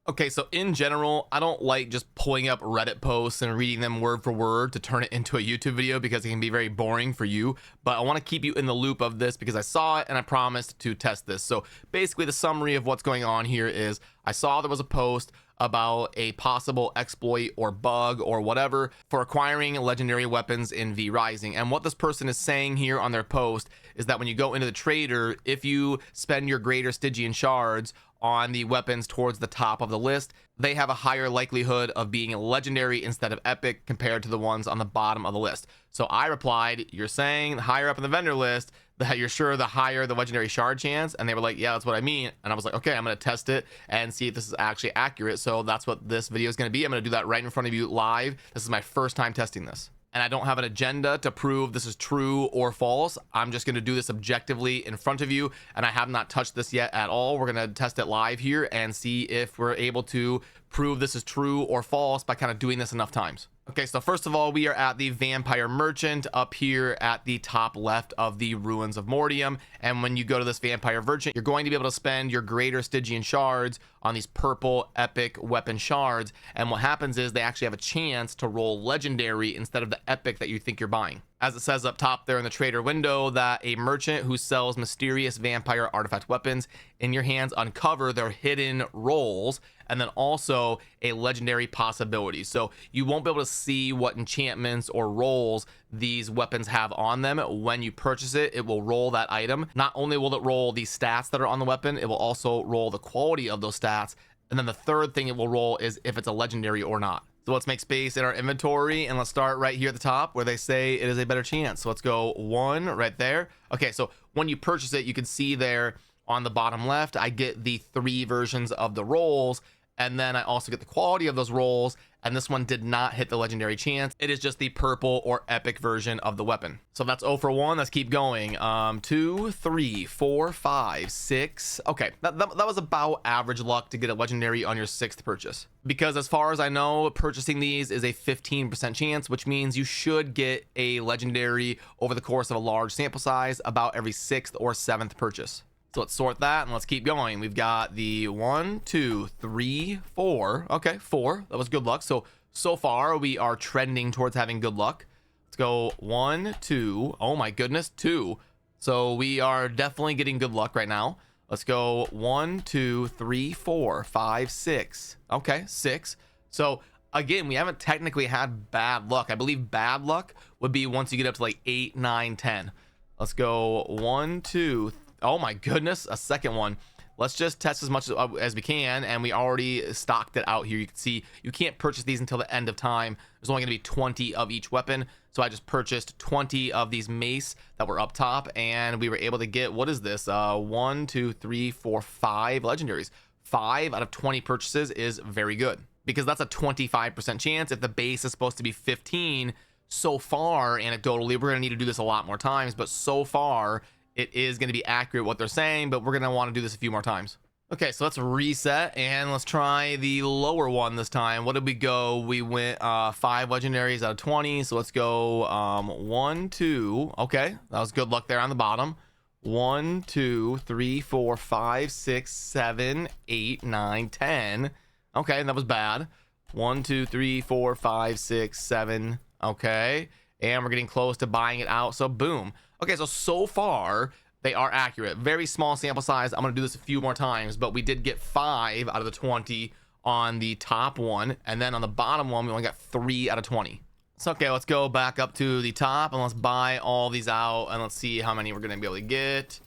Okay, so in general, I don't like just pulling up Reddit posts and reading them word for word to turn it into a YouTube video because it can be very boring for you. But I want to keep you in the loop of this because I saw it and I promised to test this. So basically, the summary of what's going on here is I saw there was a post about a possible exploit or bug or whatever for acquiring legendary weapons in V Rising. And what this person is saying here on their post is that when you go into the trader, if you spend your greater Stygian shards on the weapons towards the top of the list, they have a higher likelihood of being legendary instead of epic compared to the ones on the bottom of the list. So I replied, you're saying higher up in the vendor list that you're sure the higher the legendary shard chance? And they were like, yeah, that's what I mean. And I was like, okay, I'm going to test it and see if this is actually accurate. So that's what this video is going to be. I'm going to do that right in front of you live. This is my first time testing this. And I don't have an agenda to prove this is true or false. I'm just going to do this objectively in front of you, and I have not touched this yet at all. We're going to test it live here and see if we're able to prove this is true or false by kind of doing this enough times. Okay, so first of all, we are at the Vampire Merchant up here at the top left of the Ruins of Mortium. And when you go to this Vampire Merchant, you're going to be able to spend your greater Stygian shards on these purple epic weapon shards. And what happens is they actually have a chance to roll legendary instead of the epic that you think you're buying. As it says up top there in the trader window, that a merchant who sells mysterious vampire artifact weapons in your hands uncover their hidden rolls, and then also a legendary possibility. So you won't be able to see what enchantments or rolls these weapons have on them. When you purchase it, it will roll that item. Not only will it roll the stats that are on the weapon, it will also roll the quality of those stats. And then the third thing it will roll is if it's a legendary or not. So let's make space in our inventory and let's start right here at the top where they say it is a better chance. So let's go 1 right there. Okay, so when you purchase it, you can see there on the bottom left, I get the 3 versions of the rolls, and then I also get the quality of those rolls. And this one did not hit the legendary chance. It is just the purple or epic version of the weapon. So that's 0 for 1. Let's keep going. 2, 3, 4, 5, 6. Okay, that was about average luck to get a legendary on your 6th purchase. Because as far as I know, purchasing these is a 15% chance, which means you should get a legendary over the course of a large sample size about every 6th or 7th purchase. So let's sort that and let's keep going. We've got the 1, 2, 3, 4. Okay, 4. That was good luck. So far we are trending towards having good luck. Let's go 1, 2. Oh my goodness, 2. So we are definitely getting good luck right now. Let's go 1, 2, 3, 4, 5, 6. Okay, 6. So again, we haven't technically had bad luck. I believe bad luck would be once you get up to like 8, 9, 10. Let's go 1, 2, 3. Oh my goodness, a second one. Let's just test as much as we can, and we already stocked it out here. You can see you can't purchase these until the end of time. There's only going to be 20 of each weapon, so I just purchased 20 of these mace that were up top, and we were able to get, what is this, 1, 2, 3, 4, 5 legendaries. 5 out of 20 purchases is very good, because that's a 25% chance. If the base is supposed to be 15, so far, anecdotally, we're going to need to do this a lot more times, but so far it is going to be accurate what they're saying, but we're going to want to do this a few more times. Okay, so let's reset and let's try the lower one this time. What did we go? We went 5 legendaries out of 20. So let's go 1, 2. Okay, that was good luck there on the bottom. 1, 2, 3, 4, 5, 6, 7, 8, 9, 10. Okay, that was bad. 1, 2, 3, 4, 5, 6, 7. Okay, and we're getting close to buying it out. So boom. Okay, so far they are accurate. Very small sample size. I'm gonna do this a few more times, but we did get 5 out of the 20 on the top one, and then on the bottom one we only got 3 out of 20. So okay, let's go back up to the top and let's buy all these out and let's see how many we're gonna be able to get.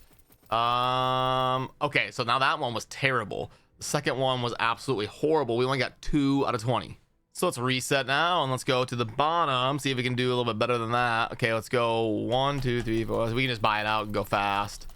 Okay, so now that one was terrible. The second one was absolutely horrible. We only got 2 out of 20. So let's reset now and let's go to the bottom, see if we can do a little bit better than that. Okay, let's go 1, 2, 3, 4. So we can just buy it out and go fast.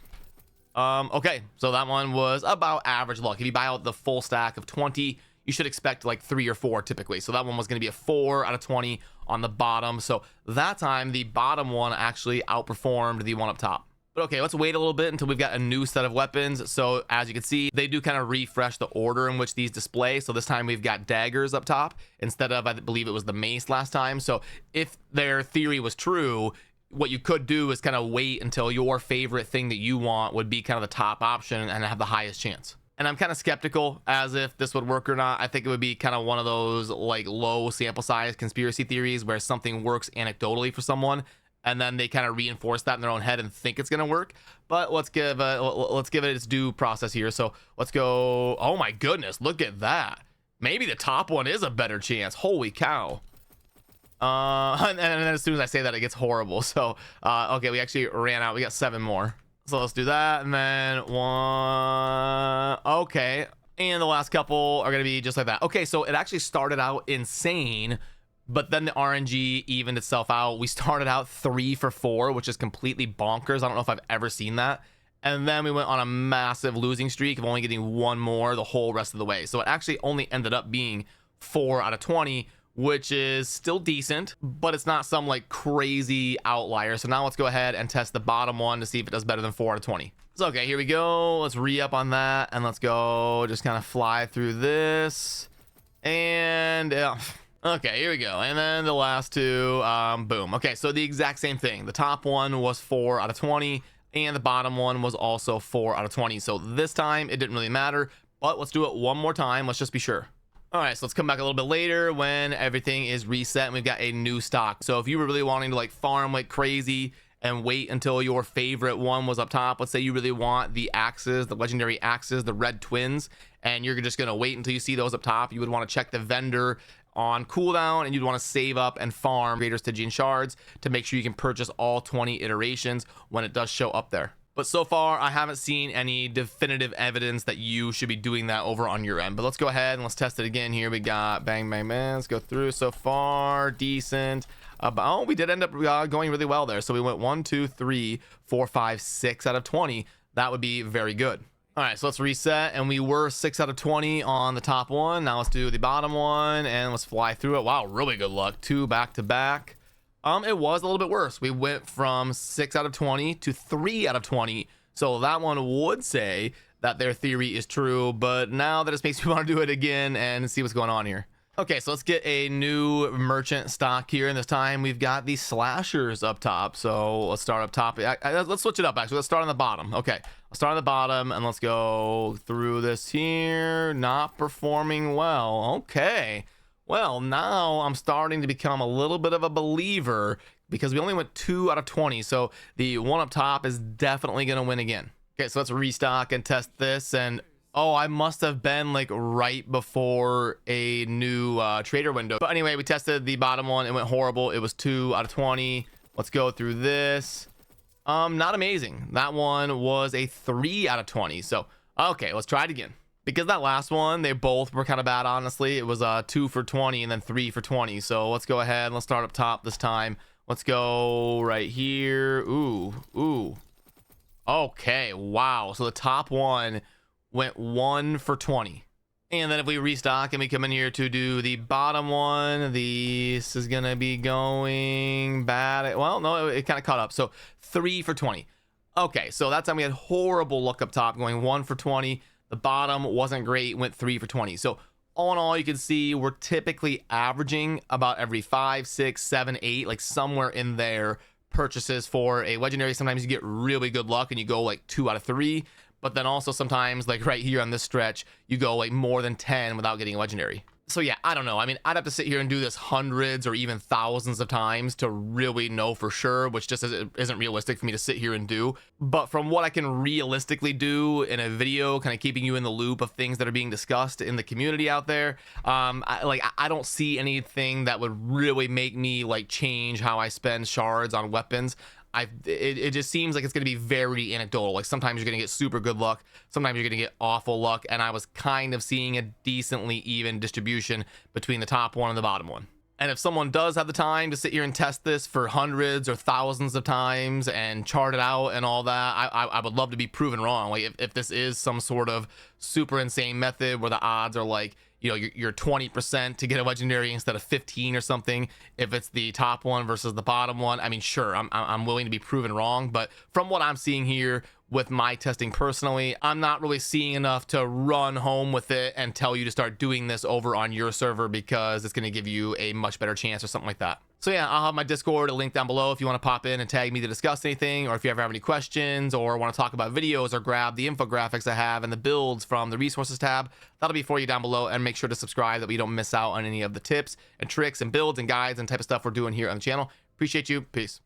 Okay, so that one was about average luck. If you buy out the full stack of 20, you should expect like 3 or 4 typically. So that one was going to be a 4 out of 20 on the bottom. So that time the bottom one actually outperformed the one up top. But okay, let's wait a little bit until we've got a new set of weapons. So as you can see, they do kind of refresh the order in which these display. So this time we've got daggers up top instead of, I believe it was the mace last time. So if their theory was true, what you could do is kind of wait until your favorite thing that you want would be kind of the top option and have the highest chance. and I'm kind of skeptical as if this would work or not. I think it would be kind of one of those like low sample size conspiracy theories where something works anecdotally for someone and then they kind of reinforce that in their own head and think it's going to work. But let's give it its due process here. So let's go. Oh my goodness, look at that. Maybe the top one is a better chance. Holy cow. And then as soon as I say that, it gets horrible. So okay, we actually ran out. We got 7 more. So let's do that, and then 1. Okay, and the last couple are gonna be just like that. Okay, so it actually started out insane, but then the RNG evened itself out. We started out 3 for 4, which is completely bonkers. I don't know if I've ever seen that. And then we went on a massive losing streak of only getting 1 more the whole rest of the way. So it actually only ended up being 4 out of 20, which is still decent, but it's not some like crazy outlier. So now let's go ahead and test the bottom one to see if it does better than 4 out of 20. So okay, here we go. Let's re-up on that, and let's go just kind of fly through this. And okay, here we go. And then the last 2, boom. Okay, so the exact same thing. The top one was 4 out of 20, and the bottom one was also 4 out of 20. So this time it didn't really matter, but let's do it one more time. Let's just be sure. All right, so let's come back a little bit later when everything is reset and we've got a new stock. So if you were really wanting to like farm like crazy and wait until your favorite one was up top, let's say you really want the axes, the legendary axes, the red twins, and you're just gonna wait until you see those up top, you would want to check the vendor on cooldown, and you'd want to save up and farm Greater Stygian shards to make sure you can purchase all 20 iterations when it does show up there. But so far, I haven't seen any definitive evidence that you should be doing that over on your end. But let's go ahead and let's test it again here. We got bang, bang, bang. Let's go through. So far, decent. Oh, we did end up going really well there. So we went 1, 2, 3, 4, 5, 6 out of 20. That would be very good. All right, so let's reset. And we were 6 out of 20 on the top one. Now let's do the bottom one and let's fly through it. Wow, really good luck. 2 back to back. It was a little bit worse. We went from 6 out of 20 to 3 out of 20. So that one would say that their theory is true, but now that just makes me want to do it again and see what's going on here. Okay, so let's get a new merchant stock here, and this time we've got the slashers up top. So let's start up top. Let's switch it up, actually. Let's start on the bottom. Okay, I'll start on the bottom, and let's go through this here. Not performing well. Okay. Well, now I'm starting to become a little bit of a believer because we only went 2 out of 20. So the one up top is definitely going to win again. Okay, so let's restock and test this. And oh, I must have been like right before a new trader window. But anyway, we tested the bottom one. It went horrible. It was 2 out of 20. Let's go through this. Not amazing. That one was a 3 out of 20. So, okay, let's try it again. Because that last one, they both were kind of bad, honestly. It was 2 for 20 and then 3 for 20. So let's go ahead and let's start up top this time. Let's go right here. Ooh. Okay, wow. So the top one went 1 for 20. And then if we restock and we come in here to do the bottom one, this is going to be going bad. Well, no, it kind of caught up. So 3 for 20. Okay, so that time we had horrible luck up top, going 1 for 20. The bottom wasn't great, went 3 for 20. So all in all, you can see we're typically averaging about every 5, 6, 7, 8, like somewhere in there, purchases for a legendary. Sometimes you get really good luck and you go like 2 out of 3, but then also sometimes like right here on this stretch, you go like more than 10 without getting a legendary. So yeah, I don't know. I mean, I'd have to sit here and do this hundreds or even thousands of times to really know for sure, which just isn't realistic for me to sit here and do. But from what I can realistically do in a video, kind of keeping you in the loop of things that are being discussed in the community out there, I don't see anything that would really make me like change how I spend shards on weapons. It just seems like it's going to be very anecdotal. Like sometimes you're going to get super good luck, sometimes you're going to get awful luck, and I was kind of seeing a decently even distribution between the top one and the bottom one. And if someone does have the time to sit here and test this for hundreds or thousands of times and chart it out and all that, I would love to be proven wrong. Like if this is some sort of super insane method where the odds are like you know, your 20% to get a legendary instead of 15 or something, if it's the top one versus the bottom one. I mean, sure, I'm willing to be proven wrong, but from what I'm seeing here with my testing personally, I'm not really seeing enough to run home with it and tell you to start doing this over on your server, because it's going to give you a much better chance or something like that. So yeah, I'll have my Discord, a link down below if you want to pop in and tag me to discuss anything, or if you ever have any questions or want to talk about videos or grab the infographics I have and the builds from the resources tab. That'll be for you down below, and make sure to subscribe that we don't miss out on any of the tips and tricks and builds and guides and type of stuff we're doing here on the channel. Appreciate you. Peace.